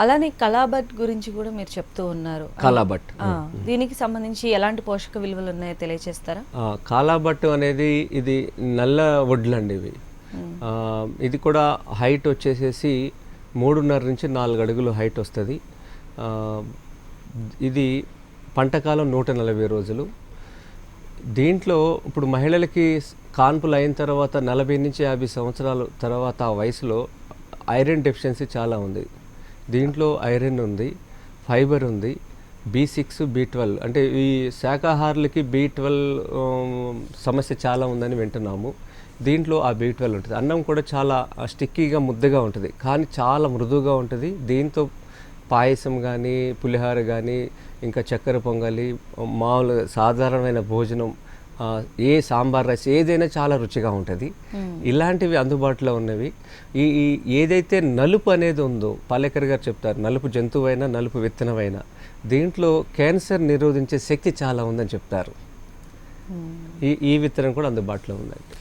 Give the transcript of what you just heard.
అలానే కలాబట్ గురించి కూడా మీరు చెప్తూ ఉన్నారు. కాలాబట్ దీనికి సంబంధించి ఎలాంటి పోషక విలువలు ఉన్నాయో తెలియజేస్తారా? కాలాబట్ అనేది ఇది నల్ల వడ్లు అండి ఇవి. ఇది కూడా హైట్ వచ్చేసేసి 3.5 నుంచి 4 అడుగులు హైట్ వస్తుంది. ఇది పంటకాలం 140 రోజులు. దీంట్లో ఇప్పుడు మహిళలకి కాన్పులు అయిన తర్వాత 40 నుంచి 50 సంవత్సరాల తర్వాత ఆ వయసులో ఐరన్ డెఫిషియన్సీ చాలా ఉంది. దీంట్లో ఐరన్ ఉంది, ఫైబర్ ఉంది, B6, B12 అంటే ఈ శాకాహారులకి B12 సమస్య చాలా ఉందని వింటున్నాము. దీంట్లో ఆ B12 ఉంటుంది. అన్నం కూడా చాలా స్టిక్కీగా ముద్దగా ఉంటుంది, కానీ చాలా మృదువుగా ఉంటుంది. దీంతో పాయసం కానీ, పులిహోర కానీ, ఇంకా చక్కెర పొంగలి, మామూలు సాధారణమైన భోజనం, ఏ సాంబార్ రైస్ ఏదైనా చాలా రుచిగా ఉంటుంది. ఇలాంటివి అందుబాటులో ఉన్నవి. ఈ ఏదైతే నలుపు అనేది ఉందో, పాలేకర్ గారు చెప్తారు, నలుపు జంతువైనా నలుపు విత్తనమైనా దీంట్లో క్యాన్సర్ నిరోధించే శక్తి చాలా ఉందని చెప్తారు. ఈ విత్తనం కూడా అందుబాటులో ఉందండి.